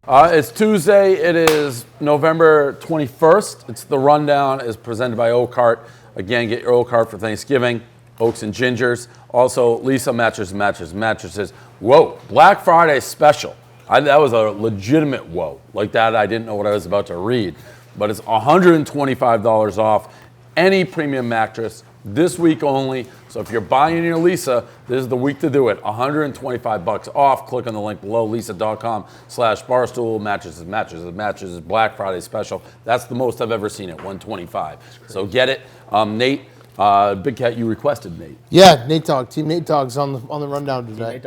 It's Tuesday. It is November 21st. It's the Rundown. Is presented by Oak Heart. Again, get your Oak Heart for Thanksgiving. Oaks and Gingers. Also, Lisa Mattresses. Whoa, Black Friday special. That was a legitimate whoa. Like that, I didn't know what I was about to read. But it's $125 off any premium mattress this week only. So if you're buying your Lisa, this is the week to do it. $125 off. Click on the link below, lisa.com/barstool mattresses, Black Friday special. That's the most I've ever seen it, $125. So get it. Nate, Big Cat, you requested Nate. Yeah, Nate Dogg. Team Nate Dogg's on the rundown today.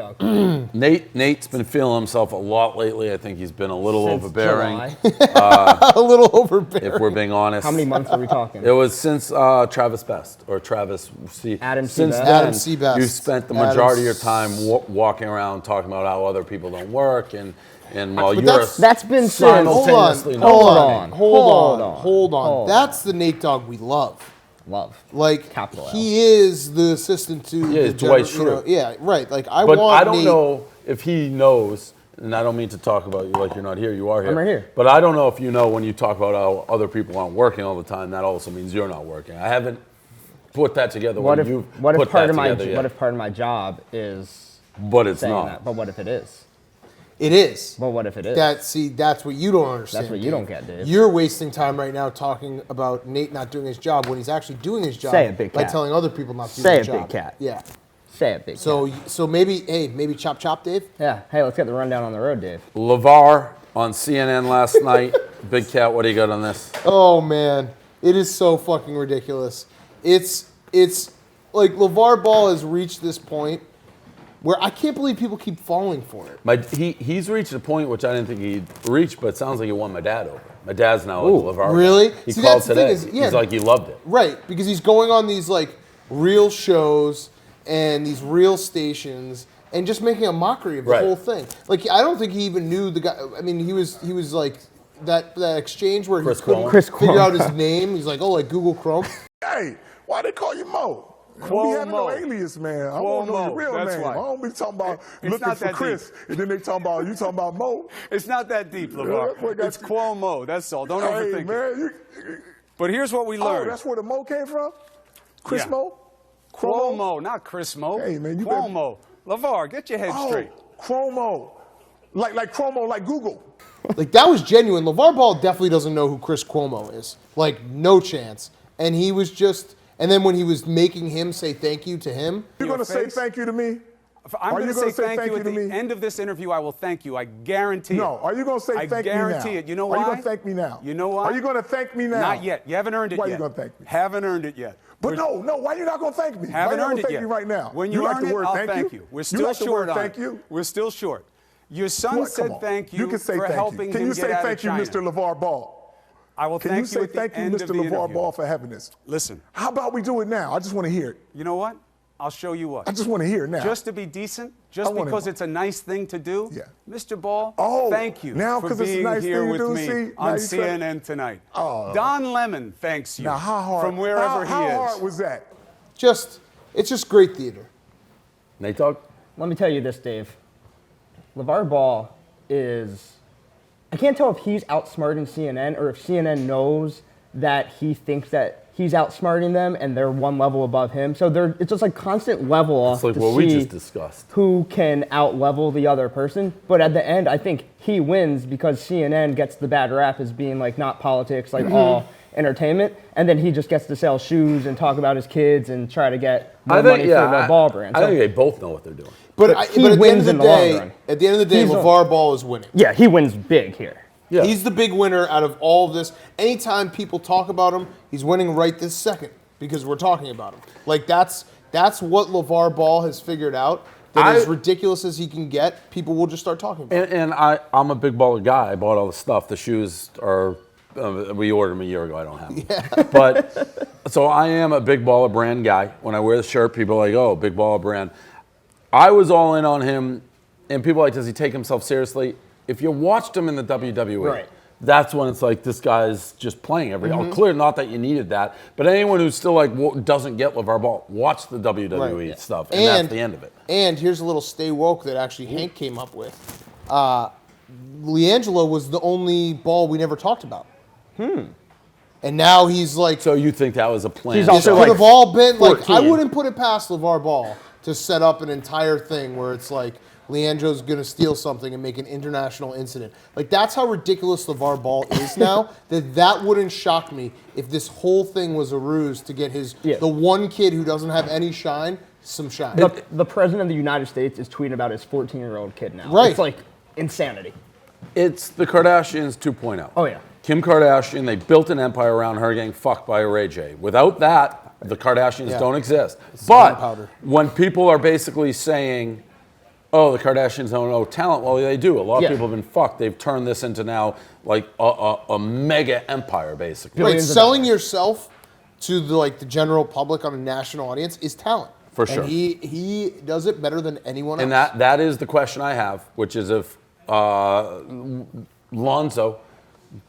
Nate's been feeling himself a lot lately. I think he's been a little overbearing. A little overbearing. If we're being honest. How many months are we talking? It was since Travis Best or Travis C. Adam Since C. then, Adam C. Best. you spent the majority of your time walking around talking about how other people don't work and while But you're That's been said. simultaneously Hold on. That's the Nate Dogg we love. Like, Capital L. he is the assistant to the Dwight Schrute. Schrute. Right. Like, But I don't know if he knows, and I don't mean to talk about you like you're not here. You are here. I'm right here. But I don't know if you know when you talk about how other people aren't working all the time, that also means you're not working. I haven't put that together. What if part of my job is But it's saying not. that? But what if it is? It is. But what if it is? That's what you don't understand. That's what you don't get, Dave. You're wasting time right now talking about Nate not doing his job when he's actually doing his job. Say it, Big by Cat. telling other people not to do Say their it, job. Big Cat. Yeah. Say it, Big Cat. So maybe chop, Dave? Yeah. Hey, let's get the rundown on the road, Dave. Lavar on CNN last night. Big Cat, what do you got on this? Oh, man. It is so fucking ridiculous. It's like LeVar Ball has reached this point where I can't believe people keep falling for it. He's reached a point which I didn't think he'd reach, but it sounds like he won my dad over. My dad's now with LeVar. Really? He See, called that's the today. thing is, yeah. He's like, he loved it. Right, because he's going on these like real shows and these real stations and just making a mockery of the whole thing. Like, I don't think he even knew the guy. I mean, he was like that exchange where Chris he couldn't Cuomo. figure out his name. He's like, oh, like Google Chrome. Hey, why they call you Mo? I don't be having no alias, man. I want to know your real name. Right. I don't be talking about It's looking not for that Chris, and then they talking about Mo. It's not that deep, Yeah, Lavar. It's Cuomo. That's all. Don't overthink man, it. But here's what we learned. Oh, that's where the Mo came from? Chris Yeah. Mo? Cuomo, not Chris Mo. Hey, man, you Cuomo. Lavar, get your head straight. Chromo. Like Chromo, like Google. Like, that was genuine. LeVar Ball definitely doesn't know who Chris Cuomo is. Like, no chance. And he was just... And then when he was making him say thank you to him... You're going to say thank you to me? I'm going to say thank you at to the me? end of this interview. I will thank you. I guarantee it. No. Are you going to say thank me now? I guarantee it. You know why? Are you going to thank me now? You know why? Are you going to thank me now? Not yet. You haven't earned it Why yet. Why are you going to thank me? Haven't earned it yet. But no. Why are you not going to thank me? Haven't why are you earned not it thank yet. me right now? When you like earn the it, word I'll thank you? We're You still like the short word on thank it. you? We're still short. Your son What? said Come on. thank you, can say for thank helping you. Can him you get say out thank of you, China. Mr. LeVar Ball? I will Can thank you say at the thank you, end Mr. of the LeVar interview. Ball, for having this? Listen. How about we do it now? I just want to hear it. You know what? I'll show you what. I just want to hear it now. Just to be decent, just because it's a nice thing to do, Yeah. Mr. Ball, Oh, thank you now for 'cause it's a being nice here thing to with do, me see? Now on you try- CNN tonight. Oh. Don Lemon thanks you Now, how hard? from wherever how he is. hard was that? It's just great theater. Nate Dogg? Let me tell you this, Dave. LeVar Ball is... I can't tell if he's outsmarting CNN or if CNN knows that he thinks that he's outsmarting them and they're one level above him. So it's just like constant level off It's like to what we see just discussed. who can out-level the other person. But at the end, I think he wins because CNN gets the bad rap as being like not politics, like all entertainment. And then he just gets to sell shoes and talk about his kids and try to get more money for the ball brand. I So think they both know what they're doing. But But at he the end wins of the in the long day, run. at the end of the day, He's LeVar Ball is winning. yeah, he wins big here. Yeah. He's the big winner out of all of this. Anytime people talk about him, he's winning right this second because we're talking about him. Like, that's what LeVar Ball has figured out. That as ridiculous as he can get, people will just start talking about him. And I'm a big baller guy. I bought all the stuff. The shoes are, we ordered them a year ago. I don't have them. Yeah. But, so I am a big baller brand guy. When I wear the shirt, people are like, oh, big baller brand. I was all in on him, and people are like, does he take himself seriously? If you watched him in the WWE, Right. that's when it's like this guy's just playing every. Clear, not that you needed that, but anyone who's still like doesn't get LeVar Ball, watch the WWE stuff, and that's the end of it. And here's a little stay woke that actually Hank came up with. LiAngelo was the only ball we never talked about. And now he's like, So you think that was a plan? He's this also could like have all been like, I 14. wouldn't put it past LeVar Ball to set up an entire thing where it's like LiAngelo's going to steal something and make an international incident. Like, that's how ridiculous LeVar Ball is now, that wouldn't shock me if this whole thing was a ruse to get the one kid who doesn't have any shine, some shine. the president of the United States is tweeting about his 14-year-old kid now. Right. It's like insanity. It's the Kardashians 2.0. Oh, yeah. Kim Kardashian, they built an empire around her getting fucked by Ray J. Without that, the Kardashians don't exist. But gunpowder. when people are basically saying, oh, the Kardashians don't know talent, well, they do. A lot of people have been fucked. They've turned this into now like a mega empire, basically. Right, Billions of selling dollars. yourself to the general public on a national audience is talent. For sure. And he does it better than anyone And else. that is the question I have, which is if Lonzo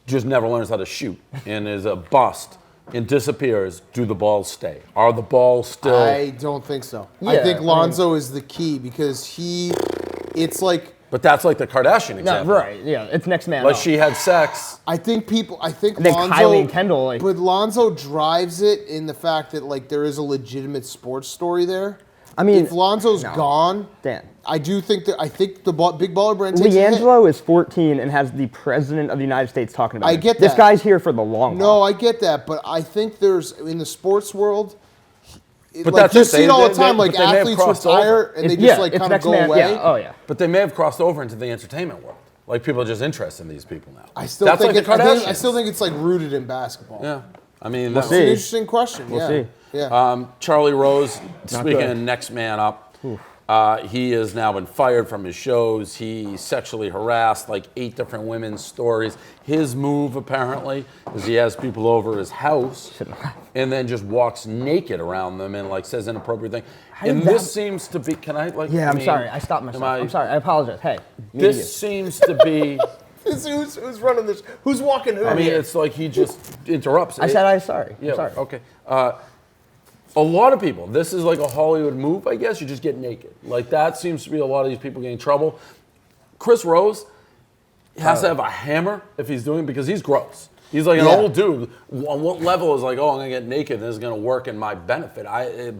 just never learns how to shoot and is a bust and disappears, do the balls stay? Are the balls still... I don't think so. I Yeah, think I Lonzo is the key because it's like, But that's like the Kardashian No, example. right, yeah. It's next man Like up. she had sex. I think think Lonzo, Kylie and Kendall, like- but Lonzo drives it in the fact that like there is a legitimate sports story there. I mean, if Lonzo's no. gone, Dan. I do think that the big baller brand takes a hit. LiAngelo is 14 and has the president of the United States talking about I him. get This that. guy's here for the long No, haul. I get that, but I think there's in the sports world. But like that's you it. see it all the time. but like they may have athletes crossed retire over. and they It's- just yeah, like it's kind of next go man. away. Yeah, oh yeah. But they may have crossed over into the entertainment world. Like people are just interested in these people now. I still That's think like the I still Kardashians. think it's like rooted in basketball. Yeah. I mean, It's that's an see. interesting question. We'll yeah. see. Yeah. Charlie Rose, speaking good. of next man up, he has now been fired from his shows. He sexually harassed like 8 different women's stories. His move, apparently, is he has people over his house and then just walks naked around them and like says inappropriate things. And did this that- seems to be, can I like, Yeah, I I'm mean, sorry. I stopped myself. am I- I'm sorry. I apologize. Hey. me This to you. seems to be, Who's running this? Who's walking who? I mean, here? it's like he just interrupts. I said I'm sorry. Yeah, I'm sorry. okay. A lot of people, this is like a Hollywood move, I guess. You just get naked. Like that seems to be a lot of these people getting in trouble. Chris Rose has to have a hammer if he's doing it because he's gross. He's like an Yeah. old dude. On what level is like, oh, I'm gonna get naked and this is gonna work in my benefit?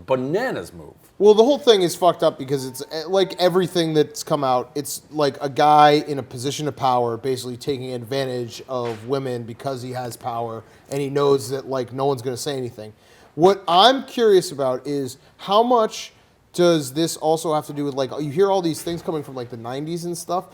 Bananas move. Well, the whole thing is fucked up because it's like everything that's come out. It's like a guy in a position of power basically taking advantage of women because he has power and he knows that like no one's going to say anything. What I'm curious about is how much does this also have to do with like you hear all these things coming from like the 90s and stuff.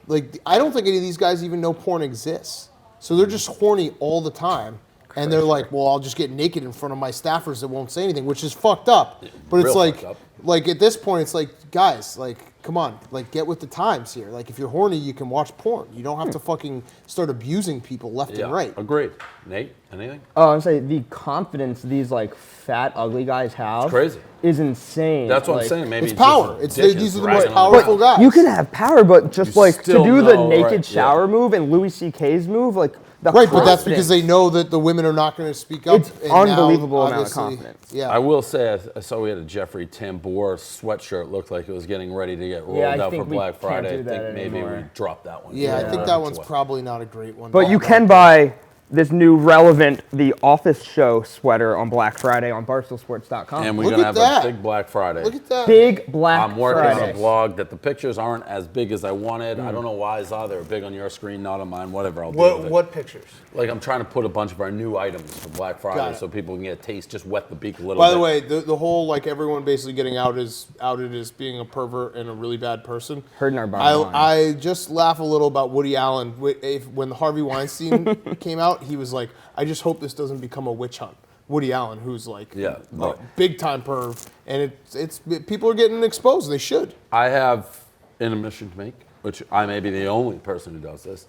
Like I don't think any of these guys even know porn exists. So they're just horny all the time. And they're like, well, I'll just get naked in front of my staffers that won't say anything, which is fucked up. But it's Real like, fucked up. like at this point, it's like, guys, like, come on, like, get with the times here. Like, if you're horny, you can watch porn. You don't have to fucking start abusing people left Yeah, and right. agreed. Nate, anything? Oh, I'm saying the confidence these like fat, ugly guys have crazy. is insane. That's what I'm Like, saying. Maybe It's just power. a It's dick these is are the rising most on the powerful ground. guys. You can have power, but just You like to still do the know, naked right, yeah. shower move and Louis C.K.'s move, like the Right, but that's because confidence. they know that the women are not going to speak up. It's and now, unbelievable amount of obviously, confidence. Yeah. I will say, I saw we had a Jeffrey Tambor sweatshirt. Looked like it was getting ready to get rolled Yeah, I out for think we Black can't Friday. do I think that maybe we anymore. dropped that one. Yeah, I think that one's What? probably not a great one. But you can buy this new relevant The Office Show sweater on Black Friday on BarstoolSports.com. And we're Look going to at have that. a big Black Friday. Look at that. Big Black I'm working on Friday. a blog that the pictures aren't as big as I wanted. Hmm. I don't know why, Zah. They're big on your screen, not on mine. Whatever, I'll do with it. pictures? Like I'm trying to put a bunch of our new items for Black Got Friday it. so people can get a taste, just wet the beak a little By bit. the way, the whole like everyone basically getting outed as being a pervert and a really bad person. Heard in our bottom line. I just laugh a little about Woody Allen. When the Harvey Weinstein came out, he was like, "I just hope this doesn't become a witch hunt." Woody Allen, who's like, Yeah, like right. big time perv, and it's people are getting exposed. They should. I have an admission to make, which I may be the only person who does this.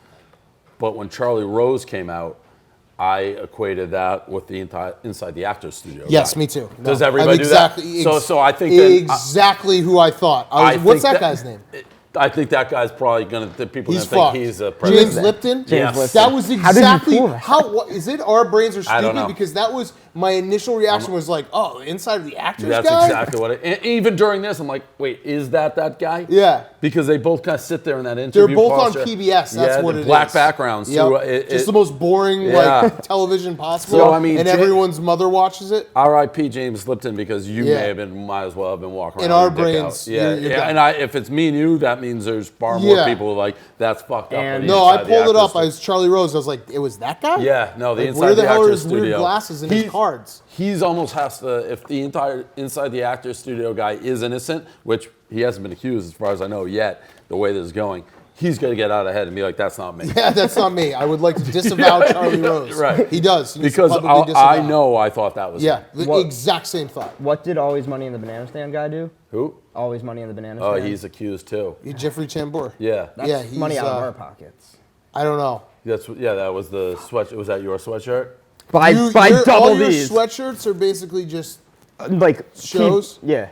But when Charlie Rose came out, I equated that with the inside the actors studio. Yes, guy. me too. Does No, everybody I'm do exactly, that? So I think that exactly who I thought. What's that guy's name? I think that guy's probably gonna. People He's gonna fucked. think he's a James president. Lipton. James Lipton. That was How did you exactly pull that? how. What, is it our brains are I don't stupid know. because that was my initial reaction was like, oh, inside of the actors That's guy? exactly what it. Even during this, I'm like, wait, is that guy? Yeah. Because they both kind of sit there in that interview. They're both posture. on PBS. That's what it is. Black backgrounds too. Just the most boring television possible. So, I mean, and everyone's mother watches it. R.I.P. James Lipton, because you might as well have been walking around in our with your dick brains. out. Yeah, you're and if it's me and you, that means there's far more people who are like, that's fucked up. And No, I pulled it up. I was Charlie Rose. I was like, it was that guy? Yeah, no, the Like, inside where the the hell are actor's his weird studio. glasses and his cards? He's almost has to, if the entire inside the actor's studio guy is innocent, which he hasn't been accused as far as I know yet, the way this is going, he's going to get out ahead and be like, that's not me. Yeah, that's not me. I would like to disavow Charlie Rose. Right. He does. He needs to Because publicly disavow. I know I thought that was Yeah, him. the exact same thought. What did Always Money in the Banana Stand guy do? Who? Always Money in the Banana Oh, Stand. he's accused too. Jeffrey Tambor. Yeah. That's he's, money out of our pockets. I don't know. That was the sweat. Was that your sweatshirt? By double all your these. sweatshirts are basically just Like shows? Yeah.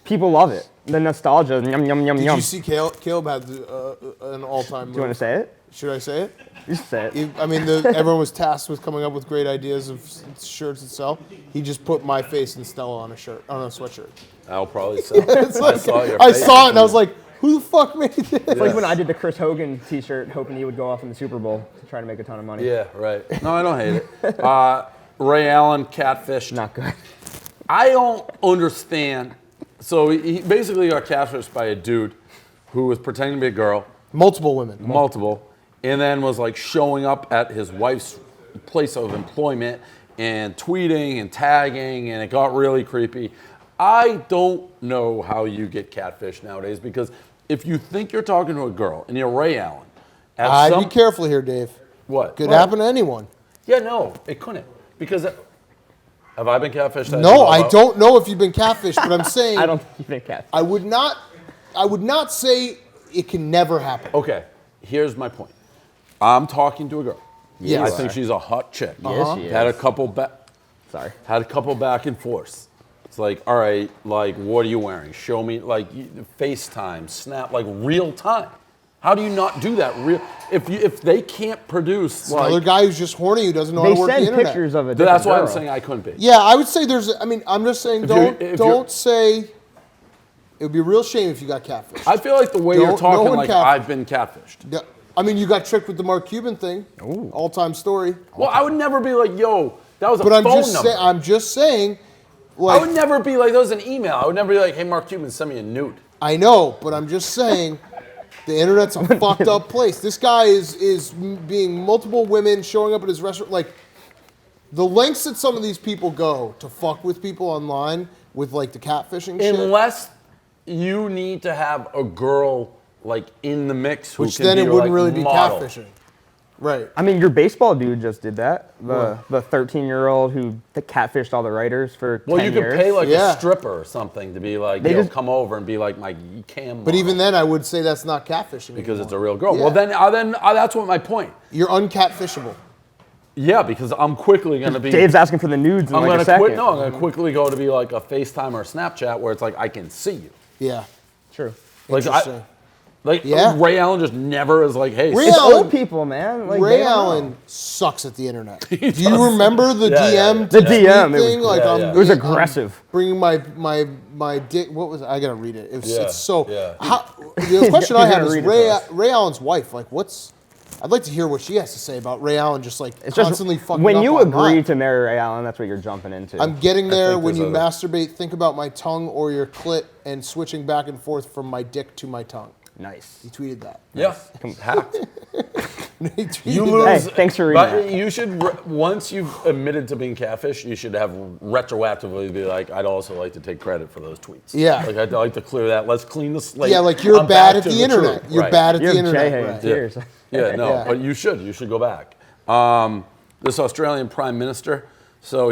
People love it. The nostalgia. Yum, yum, yum, Did yum. you see Caleb had an all-time move? Do you want to say it? Should I say it? Just say it. I mean, everyone was tasked with coming up with great ideas of shirts and sell. He just put my face and Stella on a sweatshirt. I'll probably sell. It's like, I I saw it and I was like, who the fuck made this? It's like when I did the Chris Hogan T-shirt, hoping he would go off in the Super Bowl to try to make a ton of money. Yeah, right. No, I don't hate it. Ray Allen catfished. Not good. I don't understand. So he basically got catfished by a dude who was pretending to be a girl. Multiple women. Multiple. And then was like showing up at his wife's place of employment and tweeting and tagging, and it got really creepy. I don't know how you get catfished nowadays, because if you think you're talking to a girl and you're Ray Allen, Be careful here, Dave. What? Could happen to anyone. Yeah, no, it couldn't. Because have I been catfished? No, I don't know if you've been catfished, but I'm saying I don't think you've been catfished. I would not say it can never happen. Okay, here's my point. I'm talking to a girl. Yes. I think she's a hot chick. Yes, she is. Had a couple back and forths. It's like, all right, like, what are you wearing? Show me, like, FaceTime, Snap, like, real time. How do you not do that? If they can't produce, like, Another guy who's just horny who doesn't know how They to work the send internet. pictures of it. that's why I'm saying I couldn't be. Yeah, I would say I'm just saying if don't say, it would be a real shame if you got catfished. I feel like the way No- you're no talking, one like, catfished. I've been catfished. Yeah, I mean, you got tricked with the Mark Cuban thing. All-time story. Well, I would never be like, yo, that was a But phone number. I'm just saying, I like, would never be like, that was an email. I would never be like, hey, Mark Cuban, send me a nude. I know, but I'm just saying, the internet's a fucked up place. This guy is being multiple women showing up at his restaurant. Like, the lengths that some of these people go to fuck with people online with, like, the catfishing shit. Unless you need to have a girl, like, in the mix who Which can then be it your, wouldn't like, really be model. catfishing. Right. I mean, your baseball dude just did that. The 13-year-old who catfished all the writers for 10 Well, you could years. pay like Yeah. a stripper or something to be like, They yo, just- come over and be like my cam. But model, even then, I would say that's not catfishing because anymore. it's a real girl. Yeah. Well, then that's what my point. You're uncatfishable. Yeah, because I'm quickly gonna be. Dave's asking for the nudes in I'm like gonna a second. quit. No, I'm gonna quickly go to be like a FaceTime or a Snapchat where it's like I can see you. Yeah. True. Like Interesting. Yeah. Ray Allen just never is like, hey, Ray It's Allen- old people, man. Like, Ray they don't know. Allen sucks at the internet. Do you remember the Yeah, yeah, DM yeah. The to DM, tweet it was- thing? Like, yeah, I'm yeah. It was I'm aggressive. bringing my dick. What was it? I gotta read it. It was, Yeah, It's so. yeah. The question I He's have gonna is read it to us. Ray Allen's wife. Like, I'd like to hear what she has to say about Ray Allen. Just like It's just constantly fucking when up you online. agree to marry Ray Allen, that's what you're jumping into. I'm getting there. think When you there's masturbate, think about my tongue or your clit and switching back and forth from my dick to my tongue. nice. He tweeted that. yeah, hacked. He tweeted You that. lose. Hey, thanks for reading But that. you should, once you've admitted to being catfish, you should have retroactively be like, I'd also like to take credit for those tweets. Yeah. Like, I'd like to clear that. Let's clean the slate. Yeah, like you're I'm bad back at to the internet. truth. You're Right. bad at You the have internet. Jay Right. Cheers. Yeah, no, Yeah. but you should go back. This Australian Prime Minister, so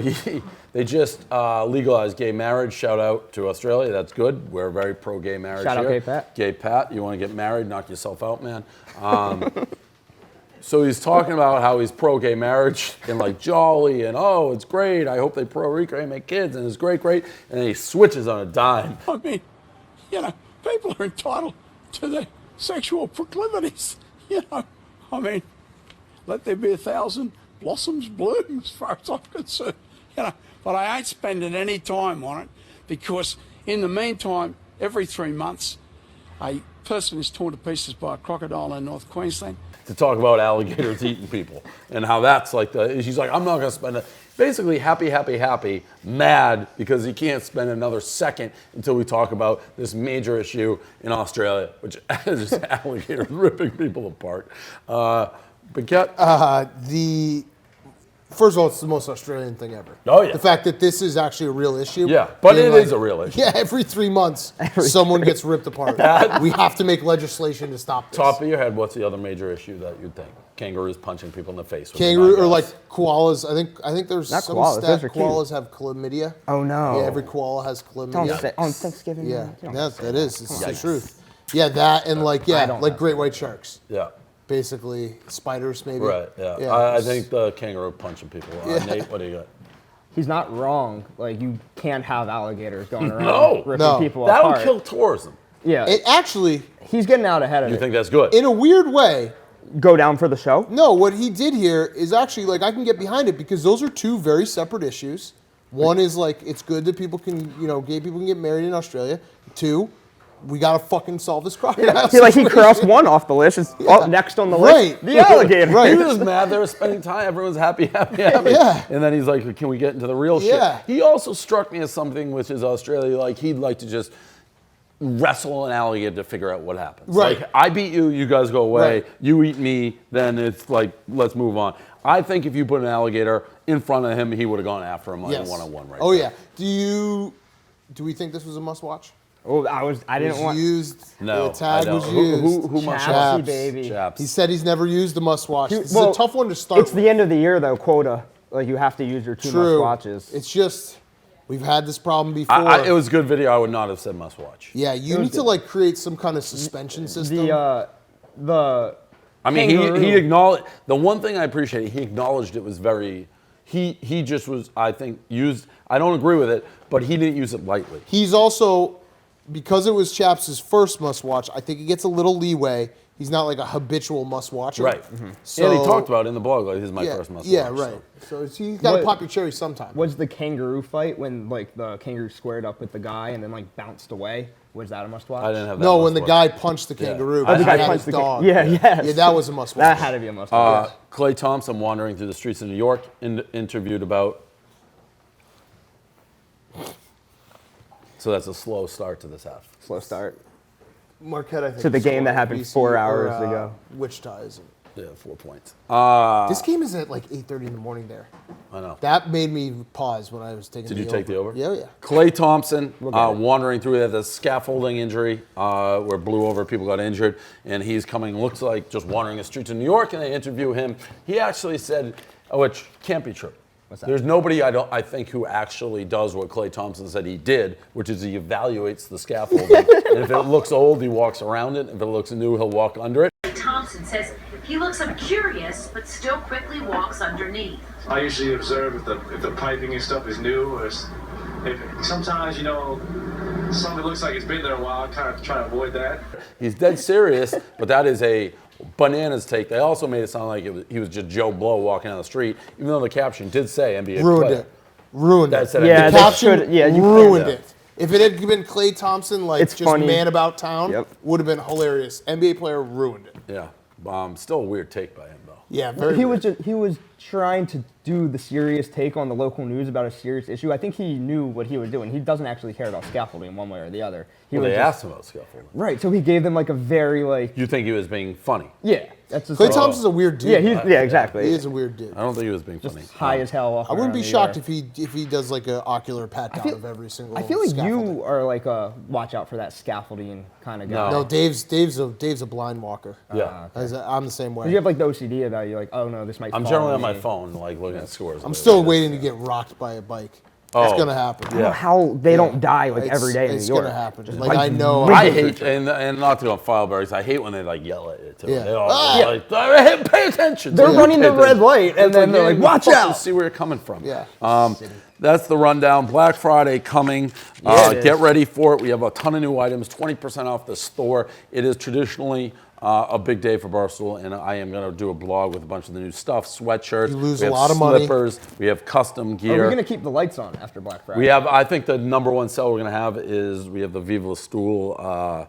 they just legalized gay marriage. Shout out to Australia, that's good. We're very pro gay marriage Shout out here. Gay Pat. Gay Pat, you want to get married, knock yourself out, man. So he's talking about how he's pro gay marriage and like jolly and oh, it's great. I hope they procreate, make kids, and it's great. And then he switches on a dime. I mean, people are entitled to their sexual proclivities. I mean, let there be 1,000 blossoms bloom as far as I'm concerned. but I ain't spending any time on it because in the meantime, every 3 months, a person is torn to pieces by a crocodile in North Queensland. To talk about alligators eating people and how that's like she's like, I'm not going to spend it. Basically, happy, mad because he can't spend another second until we talk about this major issue in Australia, which is just alligators ripping people apart. But get First of all, it's the most Australian thing ever. Oh, yeah. The fact that this is actually a real issue. Yeah, but it is a real issue. Yeah, every 3 months, someone gets ripped apart. We have to make legislation to stop this. top of your head, what's the other major issue that you'd think? Kangaroos punching people in the face. with Kangaroo their or knives. like koalas. I think there's Not some koalas, stat those are cute. koalas have chlamydia. Oh, no. Yeah, every koala has Don't chlamydia. say on Thanksgiving. Yeah, you don't say that is. It's the Yikes. truth. Yeah, that and like don't know. great white sharks. Yeah. Basically, spiders maybe. Right, yeah. Yeah, I it's- think the kangaroo punching people. Yeah. Nate, what do you got? He's not wrong. Like, you can't have alligators going around No. ripping No. people That apart. would kill tourism. Yeah, It actually, he's getting out ahead of You it. think that's good? in a weird way, Go down for the show? no, what he did here is actually like I can get behind it because those are two very separate issues. One is like it's good that people can, gay people can get married in Australia. Two, we gotta fucking solve this crocodile. He situation. crossed one off the list. It's up next on the list. Right. The alligator. Right. He was mad they were spending time. Everyone's happy. Yeah. And then he's like, can we get into the real Yeah. shit? He also struck me as something which is Australia, like he'd like to just wrestle an alligator to figure out what happens. Right. Like, I beat you, you guys go away. Right. You eat me, then it's like, let's move on. I think if you put an alligator in front of him, he would have gone after him like Yes. a one-on-one right Oh there. yeah. Do we think this was a must-watch? Oh, I didn't Was want. used. No, The tag I was don't. used. Who must Chapsy, watch? Chaps. baby. Chaps. He said he's never used the must-watch. This is Well, a tough one to start. It's the end of the year, though, quota. Like, you have to use your two True. must-watches. It's just we've had this problem before. It was a good video. I would not have said must watch. Yeah, you need to like create some kind of suspension system. The I mean, kangaroo. he acknowledged, the one thing I appreciate, he acknowledged it was very, he just was, I think, used, I don't agree with it, but he didn't use it lightly. He's also, because it was Chaps' first must-watch, I think he gets a little leeway. He's not like a habitual must-watcher. Right. So, And he talked about it in the blog, like, this is my yeah, first must yeah, watch. right. So he's got to What- pop your cherry sometime. Was the kangaroo fight when like the kangaroo squared up with the guy and then like bounced away? Was that a must-watch? I didn't have that No, must when the watch. guy punched the kangaroo. Oh, the because guy he had punched his the dog. Yeah, yes. Yeah, that was a must-watch. That had to be a must-watch. Klay Thompson wandering through the streets of New York, interviewed about. So that's a slow start to this half. Slow start. Marquette, I think. To the game scored that happened BC 4 or, hours ago. Wichita isn't. Yeah, 4 points. This game is at like 8:30 in the morning there. I know. That made me pause when I was taking Did the you take the over? Yeah, yeah. Klay Thompson at it. wandering through that, the scaffolding injury where blew over, people got injured, and he's coming, looks like just wandering the streets of New York, and they interview him. He actually said, which can't be true. What's that? There's nobody I think who actually does what Klay Thompson said he did, which is he evaluates the scaffolding. And if it looks old, he walks around it. If it looks new, he'll walk under it. Thompson says he looks up curious, but still quickly walks underneath. I usually observe if the piping and stuff is new, or if sometimes something looks like it's been there a while. I kind of try to avoid that. He's dead serious, but that is a bananas take. They also made it sound like he was just Joe Blow walking down the street, even though the caption did say NBA Ruined player. it. Ruined That it. said Yeah, NBA. they Caption should- yeah, you can't- ruined Yeah. it. If it had been Klay Thompson, like It's just funny. man about town, Yep. would have been hilarious. NBA player ruined it. Yeah. Still a weird take by him, though. Yeah, very. He weird. was trying to do the serious take on the local news about a serious issue. I think he knew what he was doing. He doesn't actually care about scaffolding one way or the other. He Well, was they just- asked him about scaffolding. Right, so he gave them like a very like You think he was being funny? yeah. That's just Klay like, Thompson's a weird dude. yeah, exactly. He is a weird dude. I don't think he was being just funny. high as hell. I wouldn't be shocked if he does like an ocular pat down of every single. I feel like scaffolding. you are like a watch out for that scaffolding kind of guy. No. No, Dave's a blind walker. Yeah. I'm the same way. You have like the OCD about you, like, oh no, this might. I'm fall generally on me. my phone, like looking at scores. I'm still waiting to get rocked by a bike. It's Oh. gonna happen. I don't know how they don't die like every day in New It's York. gonna happen. Just Like I know. I hate, and not to go on Filebergs, I hate when they like yell at it too. Yeah. They all Ah! like, "Hey, pay attention. They're Yeah. running the Pay red attention." light, and It's then they're like, you "Watch fucking out!" See where you're coming from. Yeah. That's the rundown. Black Friday coming. Get ready for it. We have a ton of new items, 20% off the store. It is traditionally a big day for Barstool, and I am going to do a blog with a bunch of the new stuff, sweatshirts. You lose we a have lot of money. Slippers. We have custom gear. Are we going to keep the lights on after Black Friday? We have, I think the number one sell we're going to have is we have the Viva La Stool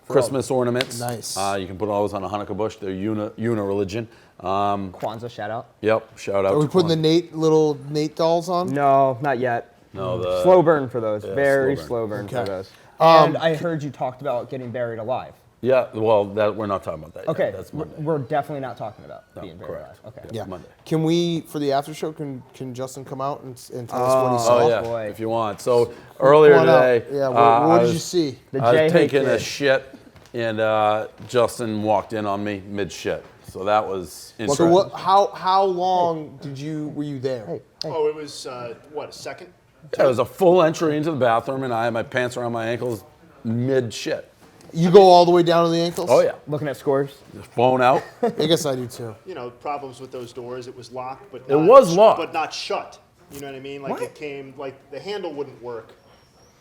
Christmas ornaments. Nice. You can put all those on a Hanukkah bush. They're uni-religion. Kwanzaa shout out? Yep, shout out. Are we to putting Kwanzaa. the little Nate dolls on? No, not yet. No, the Slow burn for those. Yeah, Very slow burn. slow burn for Okay. those. And I heard you talked about getting buried alive. Yeah, well, we're not talking about that Okay, yet. That's Monday. we're definitely not talking about being buried correct. alive. Okay. Yeah. Monday. Can we, for the after show, can Justin come out and tell us what he saw? Oh, yeah, boy. if you want. So earlier Come on out. today, Yeah, I what did was- you see? The I was J-Hate taking a kid. shit, and Justin walked in on me mid-shit. So that was So interesting. what? How long were you there? Oh, it was, what, a second? Yeah, it was a full entry into the bathroom, and I had my pants around my ankles mid-shit. You go all the way down to the ankles? Oh, yeah. Looking at scores. Phone out. I guess I do too. You know, problems with those doors. It was locked, but It not, was locked. but not shut. You know what I mean? Like What? it came, like the handle wouldn't work,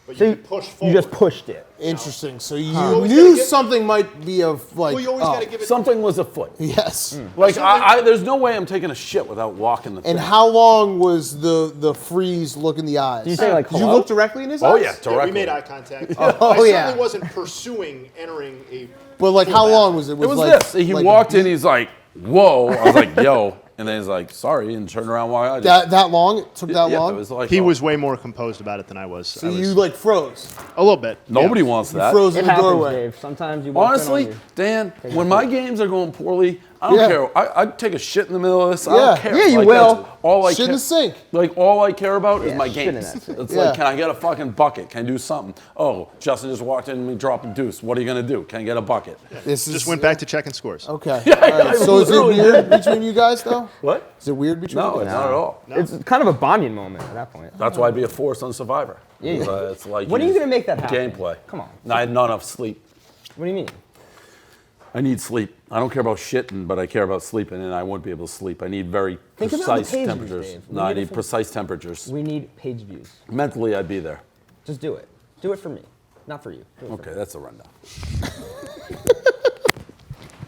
but So you you, could push you forward. just pushed it. Interesting. So you always knew gotta get- something might be of like. Well, you always oh, got to give it. Something was afoot. Yes. Like, there's no way I'm taking a shit without walking the thing. And how long was the freeze look in the eyes? Do you say, like, Did you hello? look directly in his Oh, eyes? yeah, Yeah, directly. we made eye contact. Oh, I yeah. certainly wasn't pursuing entering a. But like, full how bathroom. long was it? It was like, this. He like walked a in, he's like, whoa. I was like, yo. And then he's like, sorry, and turned around while I just... that long? It took that yeah, long? it was like... He oh, was way more composed about it than I was. So I was you like froze. a little bit. Nobody yeah. wants You that. froze It in the happens, doorway. Dave. Sometimes you walk in Honestly, on you. Dan, when my games are going poorly, I don't Yeah. care. I'd take a shit in the middle of this. I Yeah. don't care. Yeah, you Like, will. that's All I Shit in care, the sink. Like, all I care about is Yeah, my shit in games. that sink. It's Yeah. like, can I get a fucking bucket? Can I do something? Oh, Justin just walked in and me dropping deuce. What are you going to do? Can I get a bucket? This Just is, went back to checking scores. Okay. All I right. So is it literally weird between you guys though? What? Is it weird between No, you it's guys? not at all. It's kind of a bonding moment at that point. That's why I'd be a force on Survivor. Yeah, yeah. It's like When are you just gonna make that happen? Gameplay. Come on. I had not enough sleep. What do you mean? I need sleep. I don't care about shitting, but I care about sleeping, and I won't be able to sleep. I need very Think about the precise page views, temperatures. Dave. No, We I need need to- precise temperatures. We need page views. Mentally, I'd be there. Just do it. Do it for me, not for you. Do it for Okay, that's a rundown.